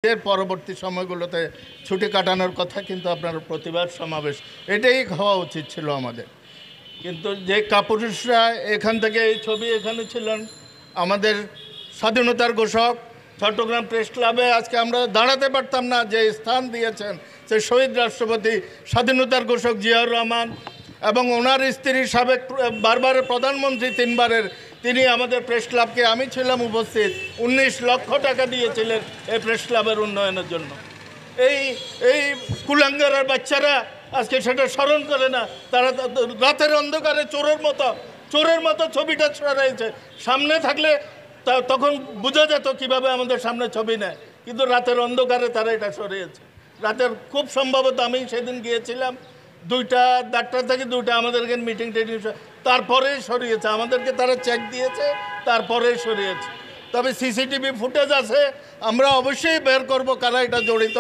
এর পরবর্তী সময়গুলোতে ছুটি কাটানোর কথা, কিন্তু আপনার প্রতিবাদ সমাবেশ এটাই হওয়া উচিত ছিল আমাদের। কিন্তু যে কাপুরুষরা এখান থেকে এই ছবি এখানে ছিলেন, আমাদের স্বাধীনতার ঘোষক চট্টগ্রাম প্রেস ক্লাবে আজকে আমরা দাঁড়াতে পারতাম না, যে স্থান দিয়েছেন সে শহীদ রাষ্ট্রপতি স্বাধীনতার ঘোষক জিয়াউর রহমান এবং ওনার স্ত্রী সাবেক বারবারের প্রধানমন্ত্রী তিনবারের, তিনি আমাদের প্রেস ক্লাবকে, আমি ছিলাম উপস্থিত, 19 লক্ষ টাকা দিয়েছিলেন এই প্রেস ক্লাবের উন্নয়নের জন্য। এই কুলাঙ্গারের বাচ্চারা আজকে সেটা স্মরণ করে না, তারা রাতের অন্ধকারে চোরের মতো ছবিটা ছড়াইছে। সামনে থাকলে তখন বোঝা যেত কীভাবে আমাদের সামনে ছবি নেয়, কিন্তু রাতের অন্ধকারে তারা এটা সরিয়েছে। রাতের খুব সম্ভবত আমি সেদিন গিয়েছিলাম 2টা থেকে 2টা আমাদেরকে মিটিং তারপরেই সরিয়েছে, আমাদেরকে তারা চেক দিয়েছে, তারপরেই সরিয়েছে। তবে সিসিটিভি ফুটেজ আছে, আমরা অবশ্যই বের করব কারা এটা জড়িত।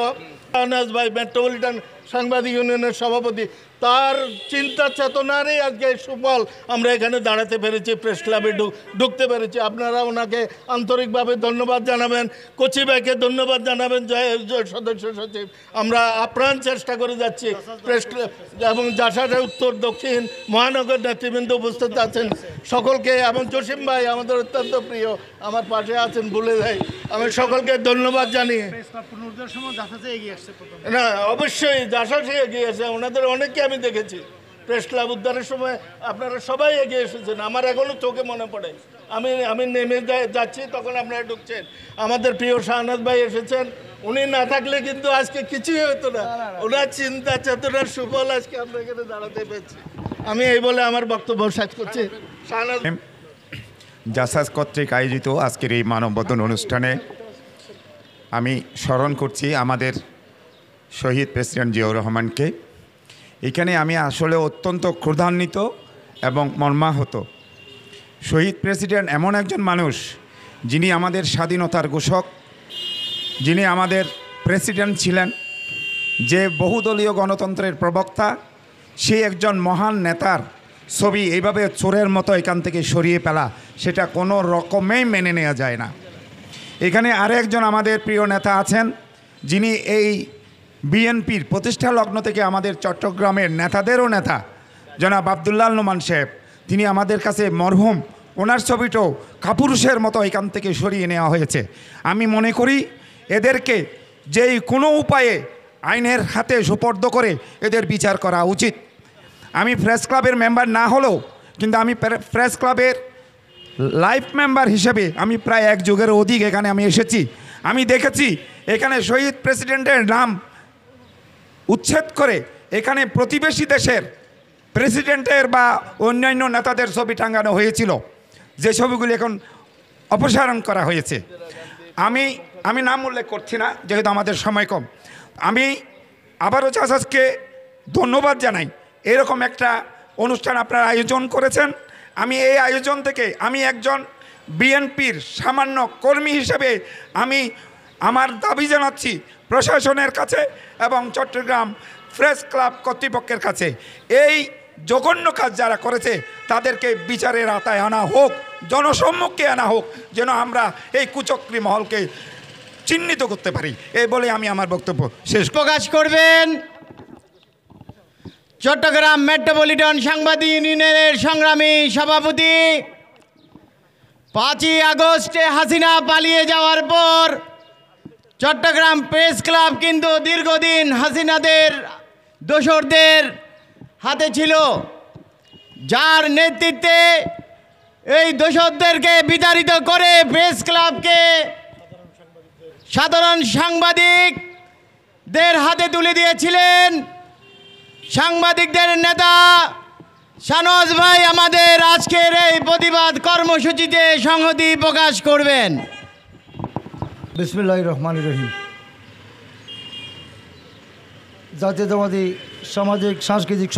আনাস ভাই মেট্রোপলিটন সাংবাদিক ইউনিয়নের সভাপতি, তার চিন্তা চেতনারই আজকে সুফল আমরা এখানে দাঁড়াতে পেরেছি, প্রেস ক্লাবে ঢুকতে পেরেছি। আপনারা ওনাকে আন্তরিকভাবে ধন্যবাদ জানাবেন, কোচি ভাইকে ধন্যবাদ জানাবেন, সদস্য সচিব। আমরা আপ্রাণ চেষ্টা করে যাচ্ছি প্রেস ক্লাব এবং জাসারে উত্তর দক্ষিণ মহানগর নেতৃবৃন্দ উপস্থিত আছেন সকলকে, এবং জসিম ভাই আমাদের অত্যন্ত প্রিয় আমার পাশে আছেন বলে দেয়, আমি সকলকে ধন্যবাদ জানিয়ে না অবশ্যই জাসাসে এগিয়ে এসে ওনাদের অনেককে আমি দেখেছি প্রেস ক্লাব উদ্ধারের সময়, আপনারা সবাই এগিয়ে এসেছেন। আমার এখনও চোখে মনে পড়ে, আমি নেমে যাচ্ছি তখন আপনারা ঢুকছেন। আমাদের প্রিয় শাহনাজ ভাই এসেছেন, উনি না থাকলে কিন্তু আজকে কিছুই হতো না। ওনার চিন্তা চেতনার সুফল আজকে আমরা এখানে দাঁড়াতে পেরেছি। আমি এই বলে আমার বক্তব্য শেষ করছি। শাহনাজ জাসাস কর্তৃক আয়োজিত আজকের এই মানববন্ধন অনুষ্ঠানে আমি স্মরণ করছি আমাদের শহীদ প্রেসিডেন্ট জিয়াউর রহমানকে। এখানে আমি আসলে অত্যন্ত ক্রোধান্বিত এবং মর্মাহত। শহীদ প্রেসিডেন্ট এমন একজন মানুষ যিনি আমাদের স্বাধীনতার ঘোষক, যিনি আমাদের প্রেসিডেন্ট ছিলেন, যে বহুদলীয় গণতন্ত্রের প্রবক্তা, সেই একজন মহান নেতার ছবি এইভাবে চোরের মতো এখান থেকে সরিয়ে ফেলা, সেটা কোনো রকমেই মেনে নেওয়া যায় না। এখানে আরেকজন আমাদের প্রিয় নেতা আছেন, যিনি এই বিএনপির প্রতিষ্ঠা লগ্ন থেকে আমাদের চট্টগ্রামের নেতাদেরও নেতা, জনাব আবদুল্লাহ নোমান সাহেব। তিনি আমাদের কাছে মরহুম, ওনার ছবিটাও কাপুরুষের মতো এখান থেকে সরিয়ে নেওয়া হয়েছে। আমি মনে করি এদেরকে যেই কোনো উপায়ে আইনের হাতে সুপর্দ করে এদের বিচার করা উচিত। আমি প্রেস ক্লাবের মেম্বার না হলেও কিন্তু আমি প্রেস ক্লাবের লাইফ মেম্বার হিসেবে আমি প্রায় 1 যুগের অধিক এখানে আমি এসেছি। আমি দেখেছি এখানে শহীদ প্রেসিডেন্টের নাম উচ্ছেদ করে এখানে প্রতিবেশী দেশের প্রেসিডেন্টের বা অন্যান্য নেতাদের ছবি টাঙানো হয়েছিল, যে ছবিগুলি এখন অপসারণ করা হয়েছে। আমি নাম উল্লেখ করছি না যেহেতু আমাদের সময় কম। আমি আবারও জাসাসকে ধন্যবাদ জানাই, এরকম একটা অনুষ্ঠান আপনারা আয়োজন করেছেন। আমি এই আয়োজন থেকে আমি একজন বিএনপির সামান্য কর্মী হিসেবে আমি আমার দাবি জানাচ্ছি প্রশাসনের কাছে এবং চট্টগ্রাম প্রেস ক্লাব কর্তৃপক্ষের কাছে, এই জঘন্য কাজ যারা করেছে তাদেরকে বিচারের আওতায় আনা হোক, জনসম্মুখে আনা হোক, যেন আমরা এই কুচক্রী মহলকে চিহ্নিত করতে পারি। এই বলে আমি আমার বক্তব্য শেষ। প্রকাশ করবেন চট্টগ্রাম মেট্রোপলিটন সাংবাদিক ইউনিয়নের সংগ্রামী সভাপতি। 5ই আগস্টে হাসিনা পালিয়ে যাওয়ার পর চট্টগ্রাম প্রেস ক্লাব কিন্তু দীর্ঘদিন হাসিনাদের দোসরদের হাতে ছিল, যার নেতৃত্বে এই দোসরদেরকে বিতাড়িত করে প্রেস ক্লাবকে সাধারণ সাংবাদিকদের হাতে তুলে দিয়েছিলেন সাংবাদিকদের নেতা শাহনাজ ভাই। আমাদের আজকের এই প্রতিবাদ কর্মসূচিতে সংহতি প্রকাশ করবেন। বিসমিল্লাহির রহমানির রহিম। জাতীয়তাবাদী সামাজিক সাংস্কৃতিক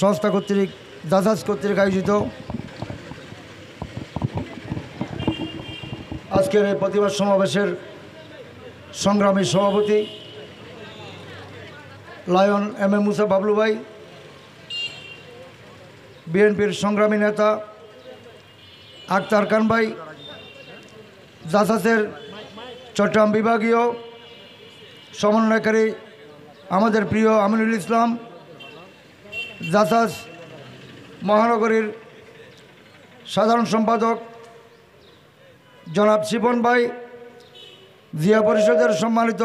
সংস্থা কর্তৃক জাসাস কর্তৃক আয়োজিত আজকের এই প্রতিবাদ সমাবেশের সংগ্রামী সভাপতি লায়ন এম মুসা বাবলু ভাই, বিএনপির সংগ্রামী নেতা আক্তার খান ভাই, জাসাসের চট্টগ্রাম বিভাগীয় সমন্বয়কারী আমাদের প্রিয় আমিনুল ইসলাম, জাসাস মহানগরীর সাধারণ সম্পাদক জনাব শিপন ভাই, জিয়া পরিষদের সম্মানিত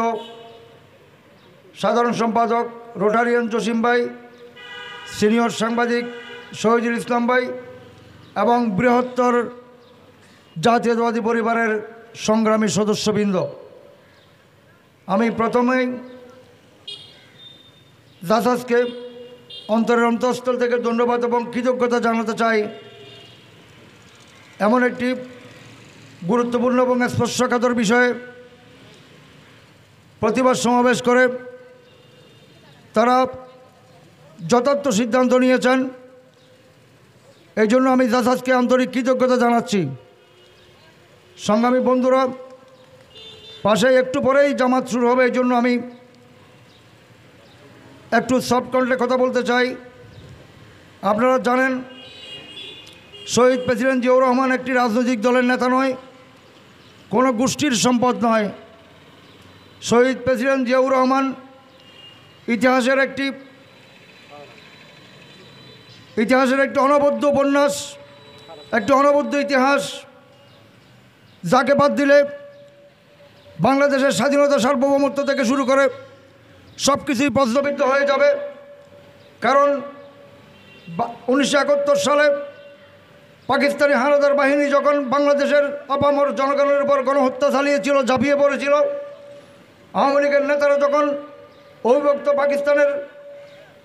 সাধারণ সম্পাদক রোটারিয়ান জসিম ভাই, সিনিয়র সাংবাদিক শহীদুল ইসলাম ভাই এবং বৃহত্তর জাতীয়তাবাদী পরিবারের সংগ্রামী সদস্যবৃন্দ, আমি প্রথমেই জাসাসকে অন্তরের অন্তঃস্থল থেকে ধন্যবাদ এবং কৃতজ্ঞতা জানাতে চাই। এমন একটি গুরুত্বপূর্ণ এবং স্পর্শকাতর বিষয়ে প্রতিবাদ সমাবেশ করে তারা যথার্থ সিদ্ধান্ত নিয়েছেন, এই জন্য আমি জাসাসকে আন্তরিক কৃতজ্ঞতা জানাচ্ছি। সংগ্রামী বন্ধুরা, পাশে একটু পরেই জামাত শুরু হবে, এই জন্য আমি একটু সফট কণ্ঠে কথা বলতে চাই। আপনারা জানেন শহীদ প্রেসিডেন্ট জিয়াউর রহমান একটি রাজনৈতিক দলের নেতা নয়, কোনো গোষ্ঠীর সম্পদ নয়। শহীদ প্রেসিডেন্ট জিয়াউর রহমান ইতিহাসের একটি অনবদ্য উপন্যাস, একটি অনবদ্য ইতিহাস, যাকে বাদ দিলে বাংলাদেশের স্বাধীনতা সার্বভৌমত্ব থেকে শুরু করে সব কিছুই প্রশ্নবিদ্ধ হয়ে যাবে। কারণ 1971 সালে পাকিস্তানি হানাদার বাহিনী যখন বাংলাদেশের আপামর জনগণের উপর গণহত্যা চালিয়েছিল, ঝাঁপিয়ে পড়েছিল, আওয়ামী লীগের নেতারা যখন অবিভক্ত পাকিস্তানের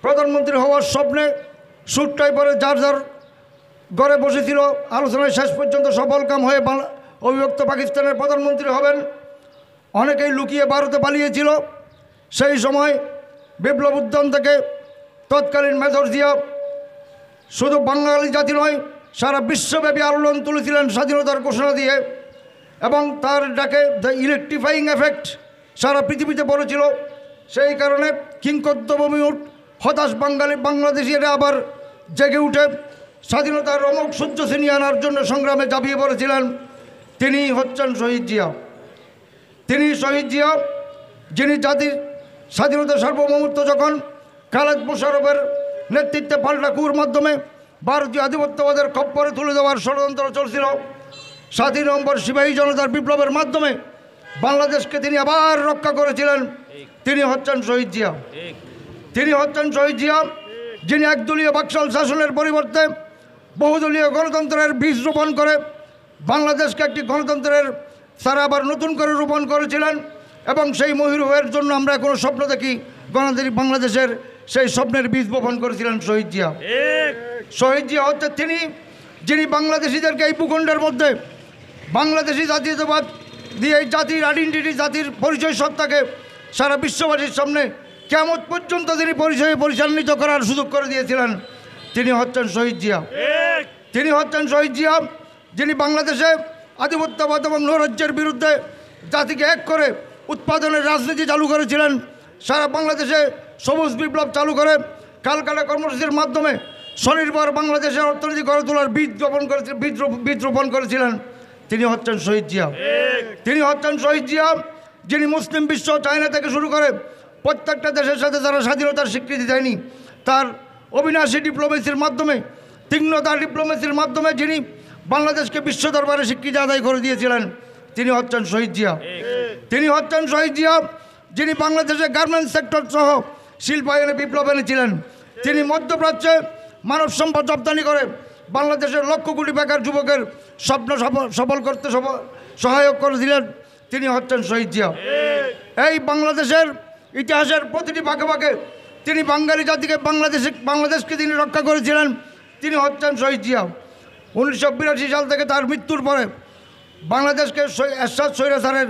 প্রধানমন্ত্রী হওয়ার স্বপ্নে সুটটাই পরে যার যার ঘরে বসেছিল, আলোচনায় শেষ পর্যন্ত সফলকাম হয়ে অবিভক্ত পাকিস্তানের প্রধানমন্ত্রী হবেন। অনেকেই লুকিয়ে ভারতে পালিয়েছিল। সেই সময় বিপ্লব উদ্যান থেকে তৎকালীন মেজর জিয়া শুধু বাঙালি জাতি নয়, সারা বিশ্বব্যাপী আলোড়ন তুলেছিলেন স্বাধীনতার ঘোষণা দিয়ে, এবং তার ডাকে দ্য ইলেকট্রিফাইং এফেক্ট সারা পৃথিবীতে পড়েছিল। সেই কারণে কিংকর্তব্যমী হতাশ বাংলাদেশিরা আবার জেগে উঠে স্বাধীনতার রমক সূর্য ছিনিয়ে আনার জন্য সংগ্রামে ঝাঁপিয়ে পড়েছিলেন। তিনি হচ্ছেন শহীদ জিয়া। তিনি শহীদ জিয়া, যিনি জাতির স্বাধীনতা সার্বভৌমত্ব যখন খালেদ মোশাররফের নেতৃত্বে পাল্টা কুর মাধ্যমে ভারতীয় আধিপত্যবাদের খপ্পরে তুলে দেওয়ার ষড়যন্ত্র চলছিল, 7 নভেম্বর সিপাহী জনতার বিপ্লবের মাধ্যমে বাংলাদেশকে তিনি আবার রক্ষা করেছিলেন। তিনি হচ্ছেন শহীদ জিয়া। তিনি হচ্ছেন শহীদ জিয়া, যিনি একদলীয় বাকশাল শাসনের পরিবর্তে বহুদলীয় গণতন্ত্রের বীজ রোপণ করে বাংলাদেশকে একটি গণতন্ত্রের সারা আবার নতুন করে রোপণ করেছিলেন। এবং সেই মহিরুহের জন্য আমরা কোনো স্বপ্ন দেখি, গণতান্ত্রিক বাংলাদেশের সেই স্বপ্নের বীজ বপন করেছিলেন শহীদ জিয়া। শহীদ জিয়া হচ্ছে তিনি, যিনি বাংলাদেশিদেরকে এই ভূখণ্ডের মধ্যে বাংলাদেশি জাতীয়তাবাদ দিয়ে এই জাতির আইডেন্টিটি, জাতির পরিচয় সত্তাকে সারা বিশ্ববাসীর সামনে কিয়ামত পর্যন্ত তিনি পরিচালিত করার সুযোগ করে দিয়েছিলেন। তিনি হচ্ছেন শহীদ জিয়া। তিনি হচ্ছেন শহীদ জিয়া, যিনি বাংলাদেশে আধিপত্যবাদ এবং নৈরাজ্যের বিরুদ্ধে জাতিকে এক করে উৎপাদনের রাজনীতি চালু করেছিলেন। সারা বাংলাদেশে সবুজ বিপ্লব চালু করে কালকাটা কর্মসূচির মাধ্যমে স্বনির্ভর বাংলাদেশের অর্থনীতি গড়ে তোলার বীজ রোপণ করেছিলেন। তিনি হচ্ছেন শহীদ জিয়া। তিনি হচ্ছেন শহীদ জিয়া, যিনি মুসলিম বিশ্ব, চায়না থেকে শুরু করে প্রত্যেকটা দেশের সাথে যারা স্বাধীনতার স্বীকৃতি দেয়নি, তার অবিনাশী ডিপ্লোমেসির মাধ্যমে, তীক্ষ্ণতার ডিপ্লোমেসির মাধ্যমে যিনি বাংলাদেশকে বিশ্ব দরবারে স্বীকৃতি আদায় করে দিয়েছিলেন, তিনি হচ্ছেন শহীদ জিয়া। তিনি হচ্ছেন শহীদ জিয়া, যিনি বাংলাদেশের গার্মেন্টস সেক্টর সহ শিল্পায়নে বিপ্লব এনেছিলেন। তিনি মধ্যপ্রাচ্যে মানব সম্পদ রপ্তানি করে বাংলাদেশের লক্ষ কোটি বেকার যুবকের স্বপ্ন সফল করতে সহায়ক করেছিলেন। তিনি হচ্ছেন শহীদ জিয়া। এই বাংলাদেশের ইতিহাসের প্রতিটি ভাগে ভাগে তিনি বাঙালি জাতিকে বাংলাদেশকে তিনি রক্ষা করেছিলেন। তিনি হচ্ছেন শহীদ জিয়া। 1982 সাল থেকে তার মৃত্যুর পরে বাংলাদেশকে এরশাদ স্বৈরাচারের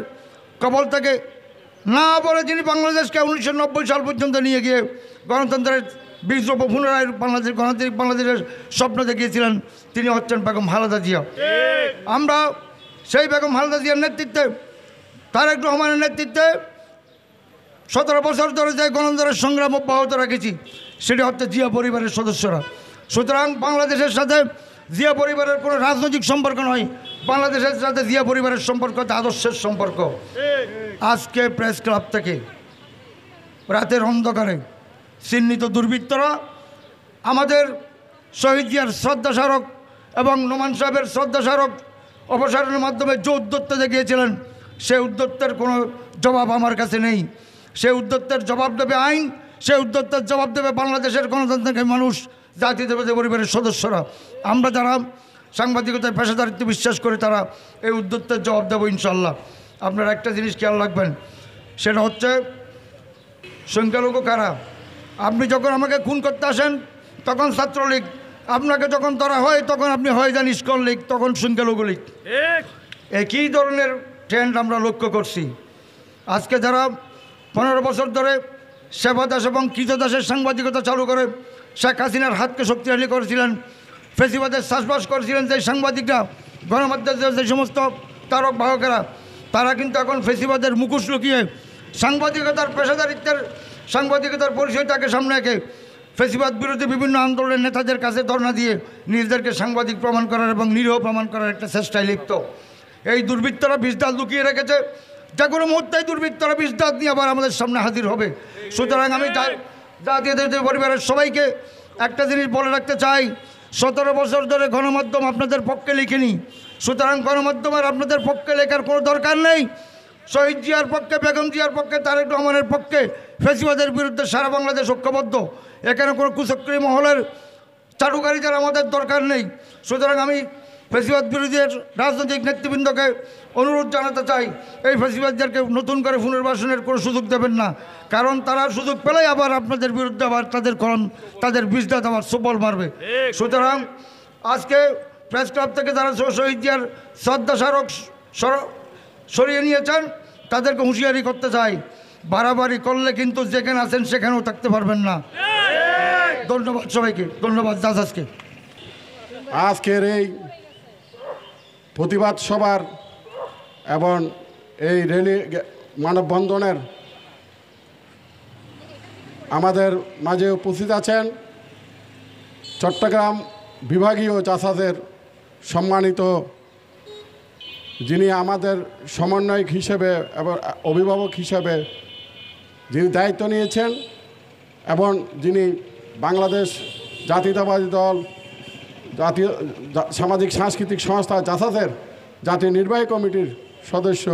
কবল থেকে না বলে যিনি বাংলাদেশকে 1990 সাল পর্যন্ত নিয়ে গিয়ে গণতন্ত্রের বীজ পুনরায় গণতান্ত্রিক বাংলাদেশের স্বপ্ন দেখিয়েছিলেন, তিনি হচ্ছেন বেগম খালেদা জিয়া। আমরা সেই বেগম খালেদা জিয়ার নেতৃত্বে, তারেক রহমানের নেতৃত্বে 17 বছর ধরে যে গণতন্ত্রের সংগ্রাম অব্যাহত রেখেছি, সেটি হচ্ছে জিয়া পরিবারের সদস্যরা। সুতরাং বাংলাদেশের সাথে জিয়া পরিবারের কোনো রাজনৈতিক সম্পর্ক নয়, বাংলাদেশের সাথে জিয়া পরিবারের সম্পর্ক হচ্ছে আদর্শের সম্পর্ক। আজকে প্রেস ক্লাব থেকে রাতের অন্ধকারে চিহ্নিত দুর্বৃত্তরা আমাদের শহীদ জিয়ার শ্রদ্ধাস্মারক এবং নোমান সাহেবের শ্রদ্ধাস্মারক অপসারণের মাধ্যমে যে উদ্যোক্তা দেখিয়েছিলেন, সেই উদ্যোক্তার কোনো জবাব আমার কাছে নেই। সেই উদ্যোক্তার জবাব দেবে আইন, সেই উদ্যোক্তার জবাব দেবে বাংলাদেশের গণতান্ত্রিক মানুষ, জাতীয়তাবাদী পরিবারের সদস্যরা। আমরা যারা সাংবাদিকতায় পেশাদারিত্ব বিশ্বাস করে তারা এই উদ্যোক্তার জবাব দেবো ইনশাল্লাহ। আপনারা একটা জিনিস খেয়াল রাখবেন, সেটা হচ্ছে সংখ্যালঘু কারা। আপনি যখন আমাকে খুন করতে আসেন তখন ছাত্রলীগ, আপনাকে যখন ধরা হয় তখন আপনি হয়ে যান ইস্কন লীগ, তখন সংখ্যালঘু লীগ। একই ধরনের ট্রেন্ড আমরা লক্ষ্য করছি। আজকে যারা 15 বছর ধরে সেবা দাস এবং কৃতদাসের সাংবাদিকতা চালু করে শেখ হাসিনার হাতকে শক্তিশালী করেছিলেন, ফেসিবাদের চাষবাস করেছিলেন, যে সাংবাদিকরা, গণমাধ্যমের যে সমস্ত তারক বাহকেরা, তারা কিন্তু এখন ফেসিবাদের মুখোশ লুকিয়ে সাংবাদিকতার পেশাদারিত্বের সাংবাদিকতার পরিচয়টাকে সামনে রেখে ফেসিবাদ বিরোধী বিভিন্ন আন্দোলনের নেতাদের কাছে ধর্ণা দিয়ে নিজেদেরকে সাংবাদিক প্রমাণ করার এবং নিরীহ প্রমাণ করার একটা চেষ্টায় লিপ্ত। এই দুর্বৃত্তরা বিষদাল লুকিয়ে রেখেছে, যে কোনো মুহূর্তেই দুর্বৃত্তরা বিষদাল নিয়ে আবার আমাদের সামনে হাজির হবে। সুতরাং আমি জাতীয়তাবাদী পরিবারের সবাইকে একটা জিনিস বলে রাখতে চাই, 17 বছর ধরে গণমাধ্যম আপনাদের পক্ষে লিখিনি, সুতরাং গণমাধ্যমের আপনাদের পক্ষে লেখার কোনো দরকার নেই। শহীদ জিয়ার পক্ষে, বেগম জিয়ার পক্ষে, তারেক রহমানের পক্ষে, ফেসিবাদের বিরুদ্ধে সারা বাংলাদেশ ঐক্যবদ্ধ। এখানে কোনো কুচক্রী মহলের চাটুকারিতার আমাদের দরকার নেই। সুতরাং আমি ফেসিবাদ বিরোধীর রাজনৈতিক নেতৃবৃন্দকে অনুরোধ জানাতে চাই, এই ফেসিবাদদেরকে নতুন করে পুনর্বাসনের কোনো সুযোগ দেবেন না, কারণ তারা সুযোগ পেলেই আবার আপনাদের বিরুদ্ধে আবার তাদের বিষদাত আবার সুবল মারবে। সুতরাং আজকে প্রেস ক্লাব থেকে যারা শহীদ জিয়ার শ্রদ্ধাস্মারক সরিয়ে নিয়েছেন তাদেরকে হুঁশিয়ারি করতে চাই, বাড়াবাড়ি করলে কিন্তু যেখানে আছেন সেখানেও থাকতে পারবেন না। ধন্যবাদ সবাইকে, ধন্যবাদ জাজাজকে। আজকের এই প্রতিবাদ সভার এবং এই র্যালি মানববন্ধনের আমাদের মাঝে উপস্থিত আছেন চট্টগ্রাম বিভাগীয় জাসাজের সম্মানিত, যিনি আমাদের সমন্বয়ক হিসেবে এবং অভিভাবক হিসেবে যিনি দায়িত্ব নিয়েছেন এবং যিনি বাংলাদেশ জাতীয়তাবাদী দল জাতীয় সামাজিক সাংস্কৃতিক সংস্থা জাসাসের জাতীয় নির্বাহী কমিটির সদস্য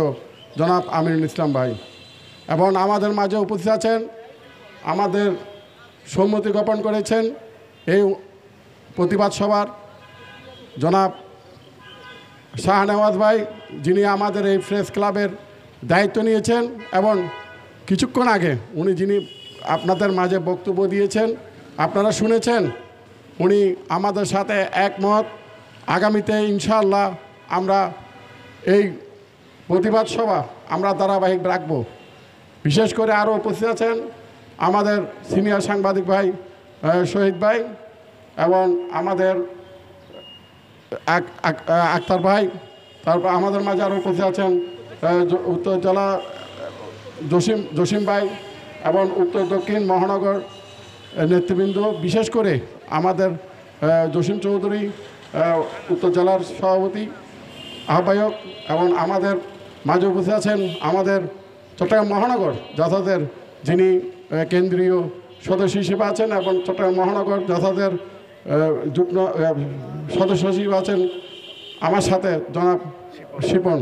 জনাব আমিনুল ইসলাম ভাই, এবং আমাদের মাঝে উপস্থিত আছেন, আমাদের সম্মতি জ্ঞাপন করেছেন এই প্রতিবাদ সভার জনাব শাহনেওয়াজ ভাই, যিনি আমাদের এই প্রেস ক্লাবের দায়িত্ব নিয়েছেন এবং কিছুক্ষণ আগে উনি যিনি আপনাদের মাঝে বক্তব্য দিয়েছেন আপনারা শুনেছেন, উনি আমাদের সাথে একমত। আগামীতে ইনশাআল্লাহ আমরা এই প্রতিবাদ সভা আমরা ধারাবাহিক রাখব। বিশেষ করে আরও উপস্থিত আছেন আমাদের সিনিয়র সাংবাদিক ভাই শহীদ ভাই এবং আমাদের আক্তার ভাই, তারপর আমাদের মাঝে আরও উপস্থিত আছেন উত্তর জেলা জসিম ভাই এবং উত্তর দক্ষিণ মহানগর নেতৃবৃন্দ, বিশেষ করে আমাদের জসিম চৌধুরী উত্তর জেলার সভাপতি আহ্বায়ক, এবং আমাদের মাঝে উপস্থিত আছেন আমাদের চট্টগ্রাম মহানগর জাসাদের যিনি কেন্দ্রীয় সদস্য হিসেবে আছেন এবং চট্টগ্রাম মহানগর জাসাদের যুগ্ম সদস্য হিসেবে আছেন আমার সাথে জনাব শিপন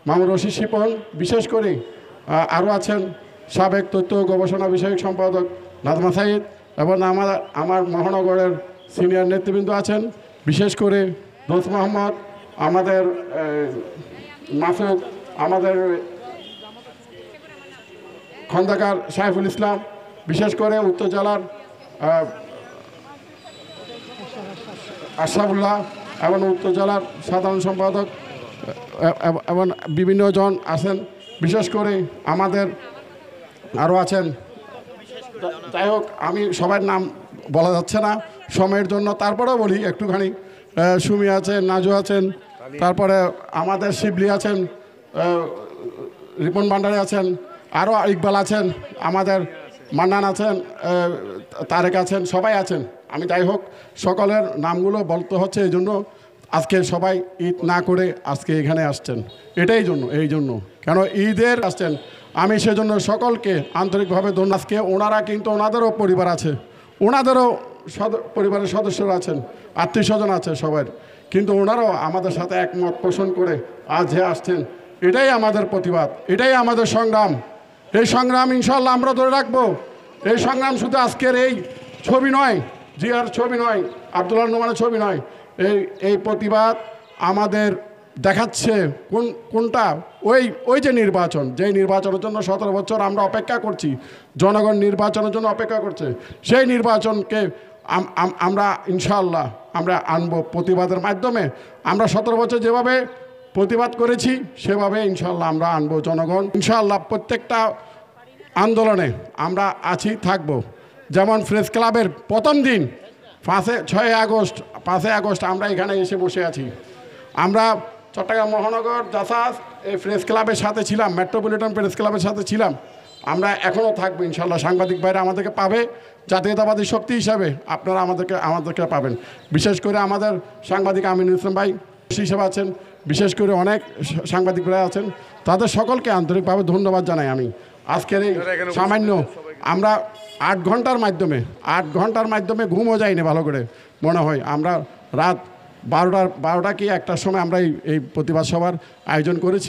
মামুর রশিদ শিপন, বিশেষ করে আরও আছেন সাবেক তথ্য গবেষণা বিষয়ক সম্পাদক নাজমা সাইদ, এবং আমার মহানগরের সিনিয়র নেতৃবৃন্দ আছেন, বিশেষ করে দোস্ত মোহাম্মদ, আমাদের মাসুদ, আমাদের খন্দকার সাইফুল ইসলাম, বিশেষ করে উত্তর জেলার আশরাফুল্লাহ এবং উত্তর জেলার সাধারণ সম্পাদক এবং বিভিন্ন জন আছেন, বিশেষ করে আমাদের আরও আছেন। যাই হোক, আমি সবার নাম বলা যাচ্ছে না সময়ের জন্য, তারপরেও বলি একটুখানি। সুমি আছেন, নাজু আছেন, তারপরে আমাদের শিবলি আছেন, রিপন ভান্ডারী আছেন, আরও ইকবাল আছেন, আমাদের মান্নান আছেন, তারেক আছেন, সবাই আছেন। আমি যাই হোক সকলের নামগুলো বলতে হচ্ছে এই জন্য, আজকে সবাই ঈদ না করে আজকে এখানে আসছেন, এই জন্য কেন ঈদের আসছেন। আমি সেজন্য সকলকে আন্তরিকভাবে ধন্যবাদ। আজকে ওনারা কিন্তু ওনাদেরও পরিবার আছে, ওনাদেরও পরিবারের সদস্যরা আছেন, আত্মীয় স্বজন আছে সবার, কিন্তু ওনারাও আমাদের সাথে একমত পোষণ করে আজ যে আসছেন, এটাই আমাদের প্রতিবাদ, এটাই আমাদের সংগ্রাম। এই সংগ্রাম ইনশাল্লাহ আমরা ধরে রাখবো। এই সংগ্রাম শুধু আজকের এই ছবি নয়, জিয়ার ছবি নয়, আব্দুল্লাহ নোমানের ছবি নয়, এই প্রতিবাদ আমাদের দেখাচ্ছে কোনটা ওই যে নির্বাচন, যেই নির্বাচনের জন্য 17 বছর আমরা অপেক্ষা করছি, জনগণ নির্বাচনের জন্য অপেক্ষা করছে, সেই নির্বাচনকে আমরা ইনশাআল্লাহ আমরা আনবো প্রতিবাদের মাধ্যমে। আমরা 17 বছর যেভাবে প্রতিবাদ করেছি সেভাবে ইনশাআল্লাহ আমরা আনবো জনগণ। ইনশাআল্লাহ প্রত্যেকটা আন্দোলনে আমরা আছি, থাকবো। যেমন প্রেস ক্লাবের প্রথম দিন 5 আগস্ট আমরা এখানে এসে বসে আছি। আমরা চট্টগ্রাম মহানগর জাসাস এই প্রেস ক্লাবের সাথে ছিলাম, মেট্রোপলিটন প্রেস ক্লাবের সাথে ছিলাম, আমরা এখনও থাকবো ইনশাল্লাহ। সাংবাদিক ভাইরা আমাদেরকে পাবে, জাতীয়তাবাদী শক্তি হিসাবে আপনারা আমাদেরকে পাবেন। বিশেষ করে আমাদের সাংবাদিক আমিনুল ইসলাম ভাই হিসেবে আছেন, বিশেষ করে অনেক সাংবাদিক ভাই আছেন, তাদের সকলকে আন্তরিকভাবে ধন্যবাদ জানাই আমি। আজকের এই সামান্য আমরা 8 ঘন্টার মাধ্যমে ঘুমও যাইনি ভালো করে, মনে হয় আমরা রাত 12টা কি 1টার সময় আমরা এই প্রতিবাদ সভার আয়োজন করেছি।